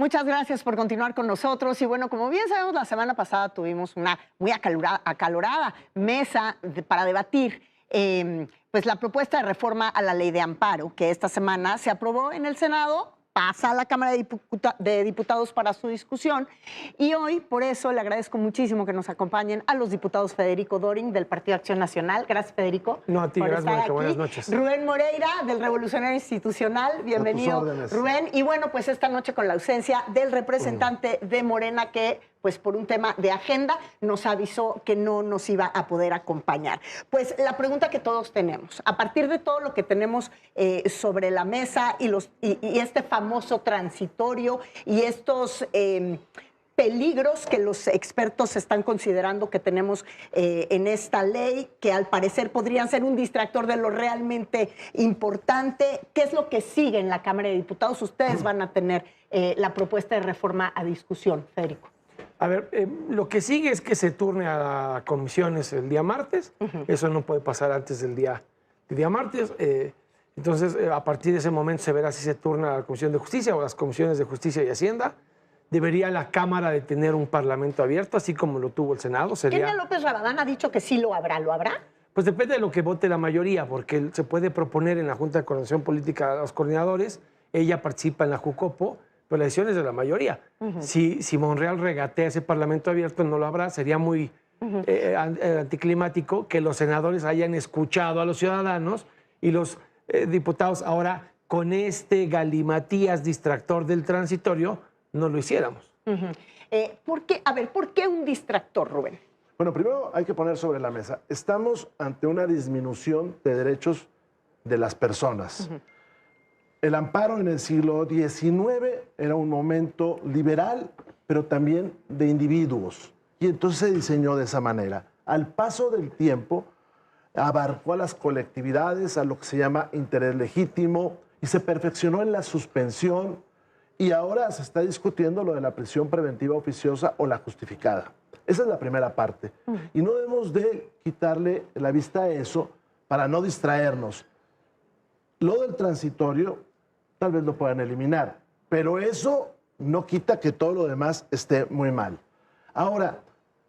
Muchas gracias por continuar con nosotros. Y bueno, como bien sabemos, la semana pasada tuvimos una muy acalorada mesa para debatir pues la propuesta de reforma a la ley de amparo, que esta semana se aprobó en el Senado, pasa a la Cámara de Diputados para su discusión. Y hoy, por eso, le agradezco muchísimo que nos acompañen a los diputados Federico Doring, del Partido Acción Nacional. Gracias, Federico. No, a ti, gracias, Mónica. Buenas noches. Rubén Moreira, del Revolucionario Institucional. Bienvenido, Rubén. Y bueno, pues esta noche con la ausencia del representante de Morena, que pues por un tema de agenda nos avisó que no nos iba a poder acompañar. Pues la pregunta que todos tenemos, a partir de todo lo que tenemos sobre la mesa y este famoso transitorio y estos peligros que los expertos están considerando que tenemos en esta ley, que al parecer podrían ser un distractor de lo realmente importante. ¿Qué es lo que sigue en la Cámara de Diputados? Ustedes van a tener la propuesta de reforma a discusión, Federico. A ver, lo que sigue es que se turne a comisiones el día martes. Eso no puede pasar antes del día martes. Entonces, a partir de ese momento se verá si se turna a la Comisión de Justicia o a las comisiones de Justicia y Hacienda. Debería la Cámara de tener un parlamento abierto, así como lo tuvo el Senado. Kenia López Rabadán ha dicho que sí lo habrá. ¿Lo habrá? Pues depende de lo que vote la mayoría, porque se puede proponer en la Junta de Coordinación Política a los coordinadores. Ella participa en la JUCOPO, pero la decisión es de la mayoría. Si Monreal regatea ese parlamento abierto, no lo habrá. Sería muy anticlimático que los senadores hayan escuchado a los ciudadanos y los diputados ahora, con este galimatías distractor del transitorio, no lo hiciéramos. ¿Por qué un distractor, Rubén? Bueno, primero hay que poner sobre la mesa. Estamos ante una disminución de derechos de las personas. El amparo en el siglo XIX era un momento liberal, pero también de individuos. Y entonces se diseñó de esa manera. Al paso del tiempo, abarcó a las colectividades, a lo que se llama interés legítimo, y se perfeccionó en la suspensión, y ahora se está discutiendo lo de la prisión preventiva oficiosa o la justificada. Esa es la primera parte. Y no debemos de quitarle la vista a eso para no distraernos. Lo del transitorio tal vez lo puedan eliminar, pero eso no quita que todo lo demás esté muy mal. Ahora,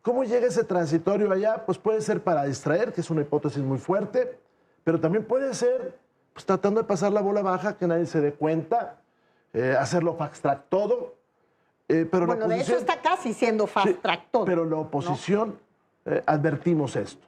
¿cómo llega ese transitorio allá? Pues puede ser para distraer, que es una hipótesis muy fuerte, pero también puede ser pues, tratando de pasar la bola baja, que nadie se dé cuenta, hacerlo fast track todo. Pero bueno, de hecho está casi siendo fast track todo. Pero la oposición advertimos esto.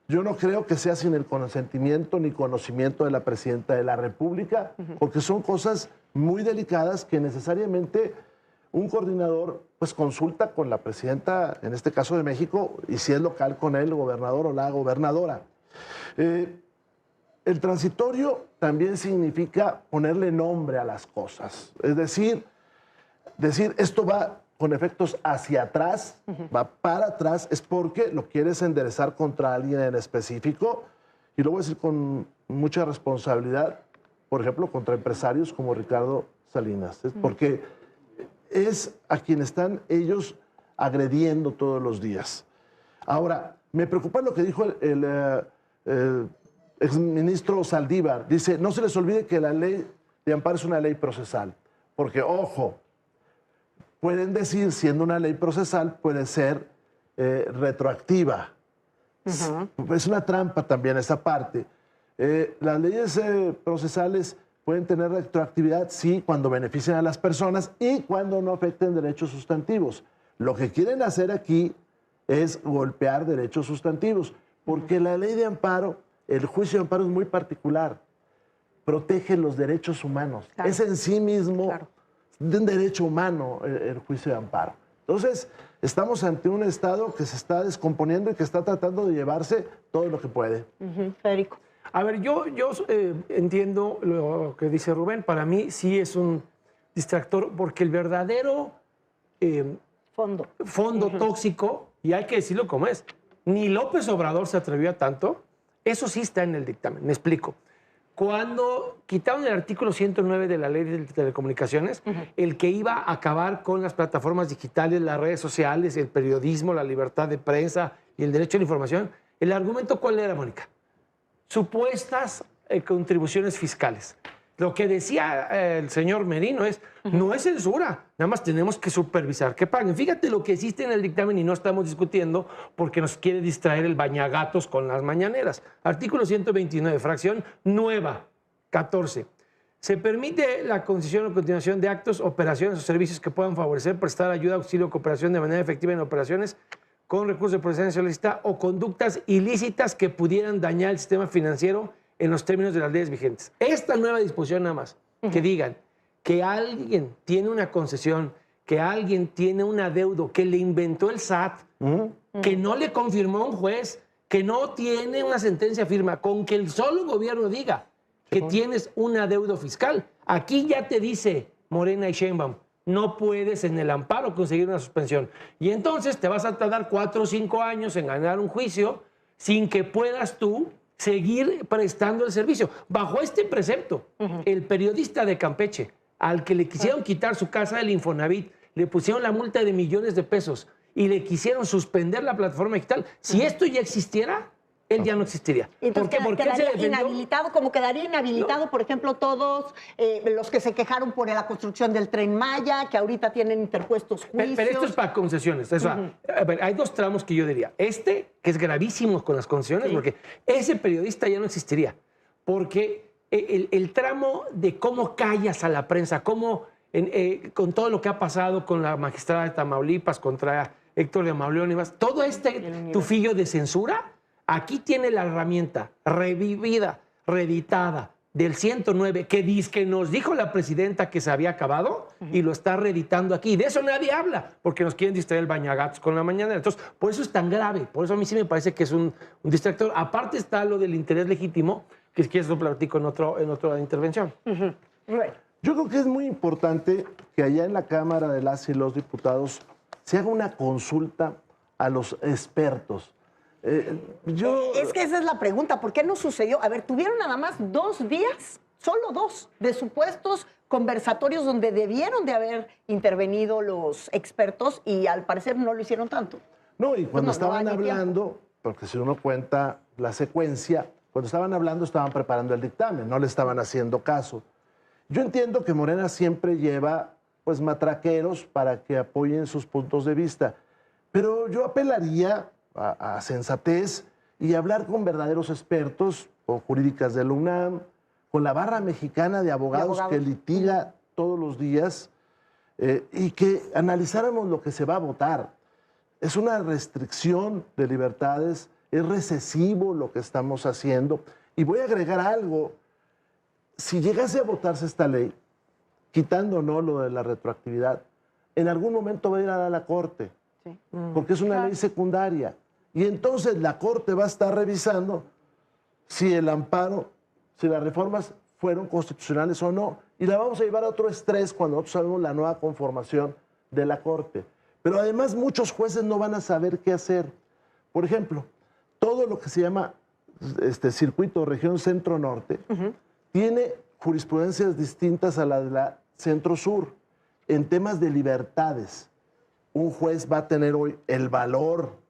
Yo no creo que sea sin el consentimiento ni conocimiento de la presidenta de la República, porque son cosas muy delicadas que necesariamente un coordinador pues consulta con la presidenta, en este caso de México, y si es local con el gobernador o la gobernadora. El transitorio también significa ponerle nombre a las cosas, es decir esto va con efectos hacia atrás, va para atrás, es porque lo quieres enderezar contra alguien en específico, y lo voy a decir con mucha responsabilidad, por ejemplo, contra empresarios como Ricardo Salinas, porque es a quien están ellos agrediendo todos los días. Ahora, me preocupa lo que dijo el exministro Saldívar. Dice, no se les olvide que la ley de amparo es una ley procesal, porque, ojo, pueden decir, siendo una ley procesal, puede ser retroactiva. Es una trampa también esa parte. Las leyes procesales pueden tener retroactividad, sí, cuando beneficien a las personas y cuando no afecten derechos sustantivos. Lo que quieren hacer aquí es golpear derechos sustantivos, porque la ley de amparo, el juicio de amparo es muy particular. Protege los derechos humanos. Claro. Es en sí mismo... Claro. De un derecho humano el juicio de amparo. Entonces, estamos ante un Estado que se está descomponiendo y que está tratando de llevarse todo lo que puede. Federico. A ver, yo entiendo lo que dice Rubén. Para mí sí es un distractor, porque el verdadero fondo tóxico, y hay que decirlo como es, ni López Obrador se atrevió a tanto. Eso sí está en el dictamen. Me explico. Cuando quitaron el artículo 109 de la Ley de Telecomunicaciones, el que iba a acabar con las plataformas digitales, las redes sociales, el periodismo, la libertad de prensa y el derecho a la información, ¿el argumento cuál era, Mónica? Supuestas contribuciones fiscales. Lo que decía el señor Merino es, no es censura, nada más tenemos que supervisar que paguen. Fíjate lo que existe en el dictamen y no estamos discutiendo porque nos quiere distraer el bañagatos con las mañaneras. Artículo 129, fracción nueva, 14. Se permite la concesión o continuación de actos, operaciones o servicios que puedan favorecer, prestar ayuda, auxilio o cooperación de manera efectiva en operaciones con recursos de procedencia ilícita o conductas ilícitas que pudieran dañar el sistema financiero en los términos de las leyes vigentes. Esta nueva disposición nada más, que digan que alguien tiene una concesión, que alguien tiene un adeudo, que le inventó el SAT, que no le confirmó un juez, que no tiene una sentencia firme, con que el solo gobierno diga que tienes un adeudo fiscal. Aquí ya te dice Morena y Sheinbaum, no puedes en el amparo conseguir una suspensión. Y entonces te vas a tardar 4 o 5 años en ganar un juicio sin que puedas tú seguir prestando el servicio. Bajo este precepto, el periodista de Campeche, al que le quisieron quitar su casa del Infonavit, le pusieron la multa de millones de pesos y le quisieron suspender la plataforma digital. Si esto ya existiera, él ya no existiría. Entonces, ¿Por qué se quedaría defendió? inhabilitado, como quedaría inhabilitado, por ejemplo, todos los que se quejaron por la construcción del Tren Maya, que ahorita tienen interpuestos juicios. Pero esto es para concesiones. O sea, a ver, hay 2 tramos que yo diría. Este, que es gravísimo con las concesiones, porque ese periodista ya no existiría. Porque el tramo de cómo callas a la prensa, cómo con todo lo que ha pasado con la magistrada de Tamaulipas contra Héctor de Mauleón y más, todo este tufillo de censura, aquí tiene la herramienta revivida, reeditada del 109, que nos dijo la presidenta que se había acabado y lo está reeditando aquí. De eso nadie habla, porque nos quieren distraer el bañagatos con la mañanera. Entonces, por eso es tan grave, por eso a mí sí me parece que es un distractor. Aparte está lo del interés legítimo, que si quieres lo platico en otra intervención. Yo creo que es muy importante que allá en la Cámara de las y los Diputados se haga una consulta a los expertos. Es que esa es la pregunta, ¿por qué no sucedió? A ver, tuvieron nada más 2 días, solo 2, de supuestos conversatorios donde debieron de haber intervenido los expertos y al parecer no lo hicieron tanto. No, y cuando estaban no hablando, porque si uno cuenta la secuencia, cuando estaban hablando estaban preparando el dictamen, no le estaban haciendo caso. Yo entiendo que Morena siempre lleva pues matraqueros para que apoyen sus puntos de vista, pero yo apelaría a sensatez y hablar con verdaderos expertos, con jurídicas de la UNAM, con la barra mexicana de abogados que litiga todos los días y que analizáramos lo que se va a votar. Es una restricción de libertades, es recesivo lo que estamos haciendo. Y voy a agregar algo, si llegase a votarse esta ley, quitando o no lo de la retroactividad, en algún momento va a ir a la Corte, porque es una ley secundaria. Y entonces la Corte va a estar revisando si el amparo, si las reformas fueron constitucionales o no. Y la vamos a llevar a otro estrés cuando nosotros sabemos la nueva conformación de la Corte. Pero además muchos jueces no van a saber qué hacer. Por ejemplo, todo lo que se llama circuito región centro-norte tiene jurisprudencias distintas a la de la centro-sur. En temas de libertades, un juez va a tener hoy el valor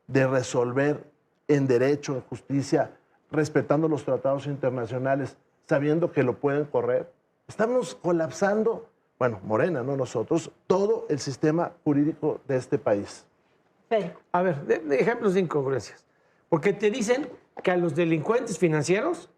de resolver en derecho, en justicia, respetando los tratados internacionales, sabiendo que lo pueden correr. Estamos colapsando, bueno, Morena, no nosotros, todo el sistema jurídico de este país. A ver, de ejemplos de incongruencias. Porque te dicen que a los delincuentes financieros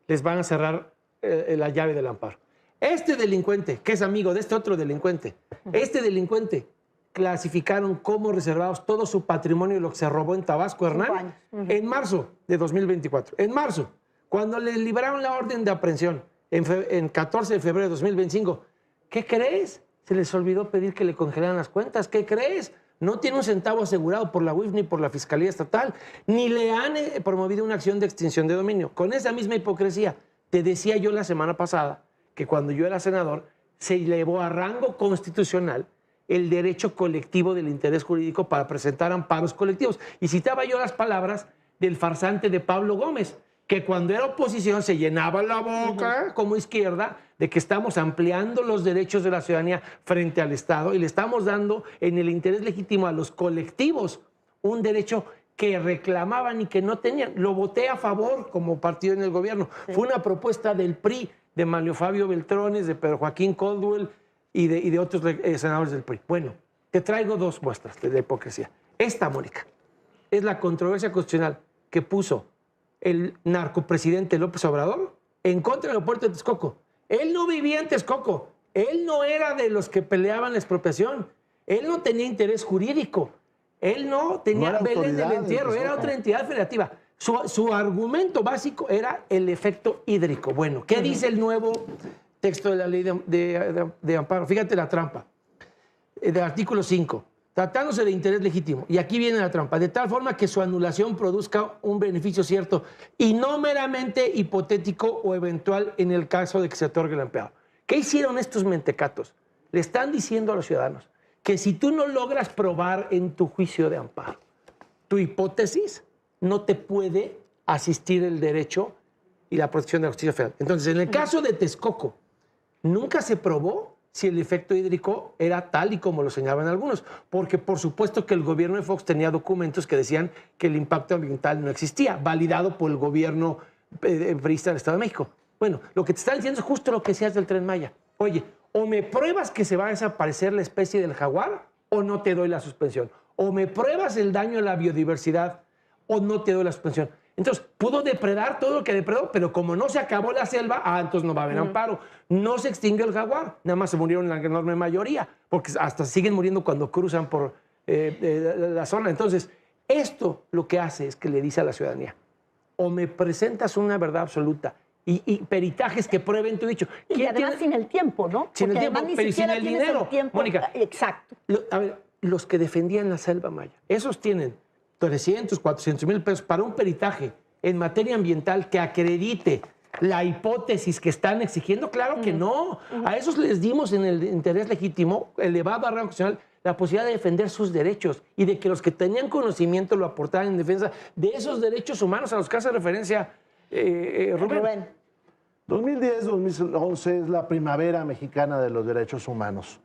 les van a cerrar la llave del amparo. Este delincuente, que es amigo de este otro delincuente, este delincuente clasificaron como reservados todo su patrimonio y lo que se robó en Tabasco, Hernán, en marzo de 2024. En marzo, cuando le liberaron la orden de aprehensión en 14 de febrero de 2025, ¿qué crees? Se les olvidó pedir que le congelaran las cuentas. ¿Qué crees? No tiene un centavo asegurado por la UIF ni por la Fiscalía Estatal, ni le han promovido una acción de extinción de dominio. Con esa misma hipocresía, te decía yo la semana pasada que cuando yo era senador se elevó a rango constitucional el derecho colectivo del interés jurídico para presentar amparos colectivos. Y citaba yo las palabras del farsante de Pablo Gómez, que cuando era oposición se llenaba la boca como izquierda de que estamos ampliando los derechos de la ciudadanía frente al Estado y le estamos dando en el interés legítimo a los colectivos un derecho que reclamaban y que no tenían. Lo voté a favor como partido en el gobierno. Fue una propuesta del PRI de Manlio Fabio Beltrones, de Pedro Joaquín Caldwell y de otros senadores del PRI. Bueno, te traigo dos muestras de la hipocresía. Esta, Mónica, es la controversia constitucional que puso el narcopresidente López Obrador en contra del aeropuerto de Texcoco. Él no vivía en Texcoco. Él no era de los que peleaban la expropiación. Él no tenía interés jurídico. Él no tenía Belén del Entierro. Era otra entidad federativa. Su argumento básico era el efecto hídrico. Bueno, ¿qué dice el nuevo texto de la ley de amparo? Fíjate la trampa. Del artículo 5. Tratándose de interés legítimo, y aquí viene la trampa, de tal forma que su anulación produzca un beneficio cierto y no meramente hipotético o eventual en el caso de que se otorgue el amparo. ¿Qué hicieron estos mentecatos? Le están diciendo a los ciudadanos que si tú no logras probar en tu juicio de amparo tu hipótesis, no te puede asistir el derecho y la protección de la justicia federal. Entonces, en el caso de Texcoco, nunca se probó si el efecto hídrico era tal y como lo señalaban algunos, porque por supuesto que el gobierno de Fox tenía documentos que decían que el impacto ambiental no existía, validado por el gobierno priista del Estado de México. Bueno, lo que te están diciendo es justo lo que decías del Tren Maya. Oye, o me pruebas que se va a desaparecer la especie del jaguar o no te doy la suspensión. O me pruebas el daño a la biodiversidad o no te doy la suspensión. Entonces, pudo depredar todo lo que depredó, pero como no se acabó la selva, entonces no va a haber amparo. No se extinguió el jaguar, nada más se murieron la enorme mayoría, porque hasta siguen muriendo cuando cruzan por la zona. Entonces, esto lo que hace es que le dice a la ciudadanía, o me presentas una verdad absoluta y peritajes que prueben tu dicho. Y además sin el tiempo, ¿no? Sin el tiempo, pero sin el dinero. Mónica, exacto. A ver, los que defendían la selva maya, esos tienen 300, 400 mil pesos para un peritaje en materia ambiental que acredite la hipótesis que están exigiendo. Claro que no. A esos les dimos en el interés legítimo, elevado a rango constitucional, la posibilidad de defender sus derechos y de que los que tenían conocimiento lo aportaran en defensa de esos derechos humanos a los que hace referencia Rubén. 2010-2011 es la primavera mexicana de los derechos humanos.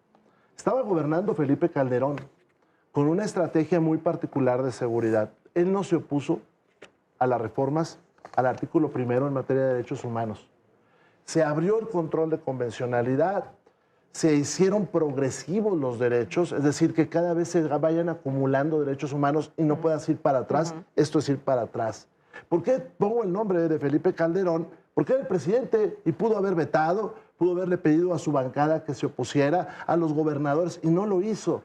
Estaba gobernando Felipe Calderón con una estrategia muy particular de seguridad. Él no se opuso a las reformas al artículo primero en materia de derechos humanos. Se abrió el control de convencionalidad, se hicieron progresivos los derechos, es decir, que cada vez se vayan acumulando derechos humanos y no puedas ir para atrás. Esto es ir para atrás. ¿Por qué pongo el nombre de Felipe Calderón? Porque era el presidente y pudo haber vetado, pudo haberle pedido a su bancada que se opusiera, a los gobernadores, y no lo hizo.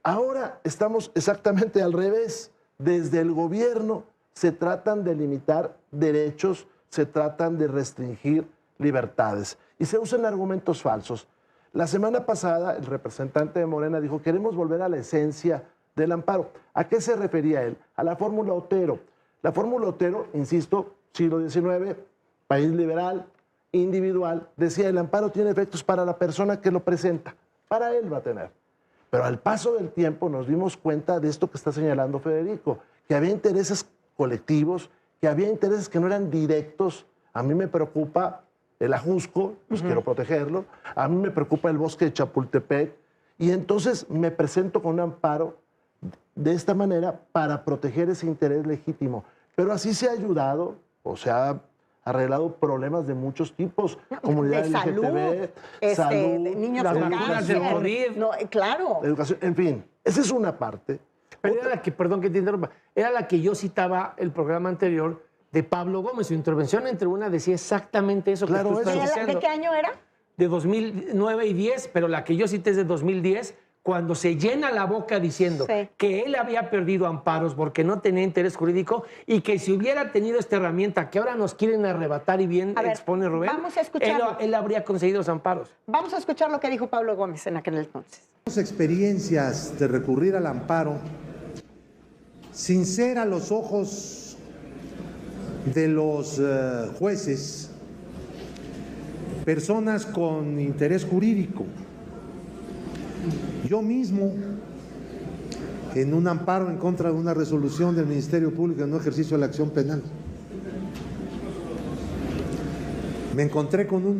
Ahora estamos exactamente al revés. Desde el gobierno se tratan de limitar derechos, se tratan de restringir libertades y se usan argumentos falsos. La semana pasada el representante de Morena dijo, queremos volver a la esencia del amparo. ¿A qué se refería él? A la fórmula Otero. La fórmula Otero, insisto, siglo XIX, país liberal, individual, decía el amparo tiene efectos para la persona que lo presenta, para él va a tener. Pero al paso del tiempo nos dimos cuenta de esto que está señalando Federico, que había intereses colectivos, que había intereses que no eran directos. A mí me preocupa el Ajusco, pues quiero protegerlo. A mí me preocupa el bosque de Chapultepec. Y entonces me presento con un amparo de esta manera para proteger ese interés legítimo. Pero así se ha ayudado, o se ha arreglado problemas de muchos tipos, comunidad LGTB, salud, niños con cáncer, no, claro. Educación, en fin, esa es una parte. Pero era la que, perdón que te interrumpa, era la que yo citaba el programa anterior de Pablo Gómez. Su intervención en tribuna decía exactamente eso. Claro, que tú estás diciendo. ¿De qué año era? De 2009 y 10, pero la que yo cité es de 2010, cuando se llena la boca diciendo que él había perdido amparos porque no tenía interés jurídico y que si hubiera tenido esta herramienta que ahora nos quieren arrebatar y bien expone Rubén, vamos a escucharlo. Él habría conseguido los amparos. Vamos a escuchar lo que dijo Pablo Gómez en aquel entonces. Las experiencias de recurrir al amparo sin ser a los ojos de los jueces personas con interés jurídico. Yo mismo, en un amparo en contra de una resolución del Ministerio Público en un ejercicio de la acción penal, me encontré con un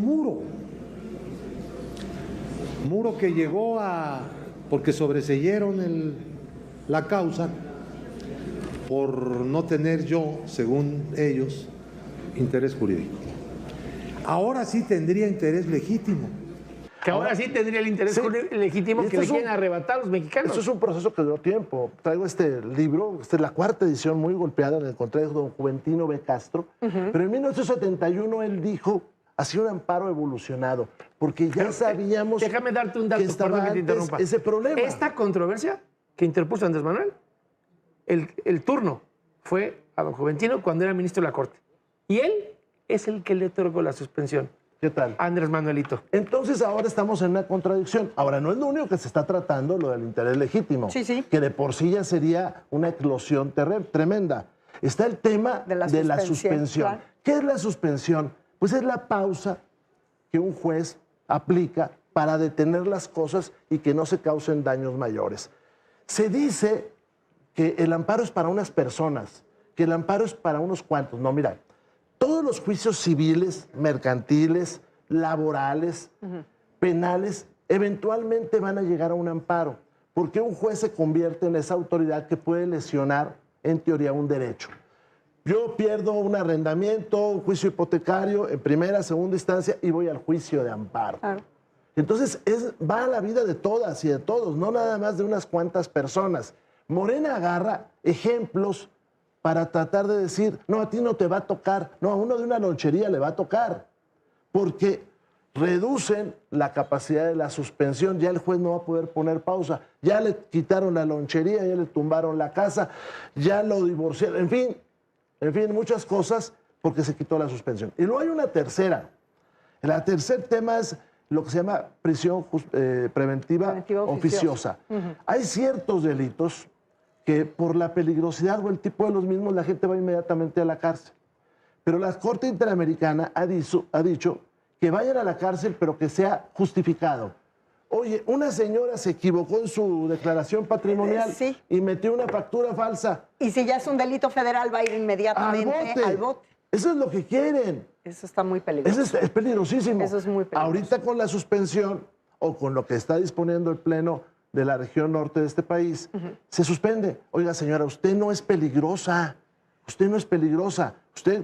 muro que llegó porque sobreseyeron la causa por no tener yo, según ellos, interés jurídico. ahora sí tendría interés legítimo. Que ahora sí tendría el interés legítimo que le quieren arrebatar a los mexicanos. Esto es un proceso que duró tiempo. Traigo este libro, esta es la 4ª edición, muy golpeada, en el contrato de don Juventino B. Castro. Pero en 1971 él dijo, hacía un amparo evolucionado, porque ya sabíamos déjame darte un dato, que estaba perdón que te interrumpa. ese problema. Esta controversia que interpuso Andrés Manuel, el turno fue a don Juventino cuando era ministro de la Corte. Y él es el que le otorgó la suspensión. ¿Qué tal? Andrés Manuelito. Entonces ahora estamos en una contradicción. Ahora, no es lo único que se está tratando, lo del interés legítimo. Sí, sí. Que de por sí ya sería una eclosión tremenda. Está el tema de la suspensión. Claro. ¿Qué es la suspensión? Pues es la pausa que un juez aplica para detener las cosas y que no se causen daños mayores. Se dice que el amparo es para unas personas, que el amparo es para unos cuantos. No, mira, todos los juicios civiles, mercantiles, laborales, penales, eventualmente van a llegar a un amparo, porque un juez se convierte en esa autoridad que puede lesionar, en teoría, un derecho. Yo pierdo un arrendamiento, un juicio hipotecario en primera, segunda instancia y voy al juicio de amparo. Claro. Entonces, va a la vida de todas y de todos, no nada más de unas cuantas personas. Morena agarra ejemplos para tratar de decir, no, a ti no te va a tocar, no, a uno de una lonchería le va a tocar, porque reducen la capacidad de la suspensión, ya el juez no va a poder poner pausa, ya le quitaron la lonchería, ya le tumbaron la casa, ya lo divorciaron, en fin, muchas cosas porque se quitó la suspensión. Y luego hay una tercera. El tercer tema es lo que se llama prisión preventiva oficiosa. Hay ciertos delitos que por la peligrosidad o el tipo de los mismos la gente va inmediatamente a la cárcel. Pero la Corte Interamericana ha dicho que vayan a la cárcel pero que sea justificado. Oye, una señora se equivocó en su declaración patrimonial y metió una factura falsa. Y si ya es un delito federal, va a ir inmediatamente al bote. Eso es lo que quieren. Eso está muy peligroso. Eso es peligrosísimo. Eso es muy peligroso. Ahorita con la suspensión o con lo que está disponiendo el Pleno de la región norte de este país, se suspende. Oiga, señora, usted no es peligrosa. Usted no es peligrosa. Usted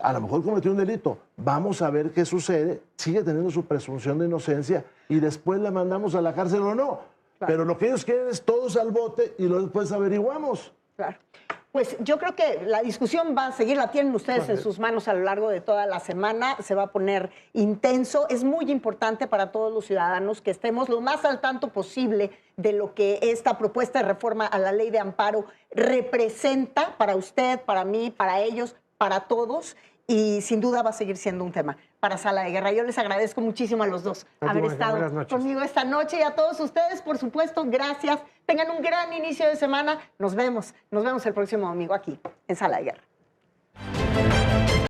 a lo mejor cometió un delito. Vamos a ver qué sucede. Sigue teniendo su presunción de inocencia y después la mandamos a la cárcel o no. Claro. Pero lo que ellos quieren es todos al bote y luego después averiguamos. Claro. Pues yo creo que la discusión va a seguir, la tienen ustedes en sus manos a lo largo de toda la semana, se va a poner intenso. Es muy importante para todos los ciudadanos que estemos lo más al tanto posible de lo que esta propuesta de reforma a la ley de amparo representa para usted, para mí, para ellos, para todos. Y sin duda va a seguir siendo un tema para Sala de Guerra. Yo les agradezco muchísimo a los dos haber estado conmigo esta noche y a todos ustedes, por supuesto, gracias. Tengan un gran inicio de semana. Nos vemos el próximo domingo aquí en Sala de Guerra.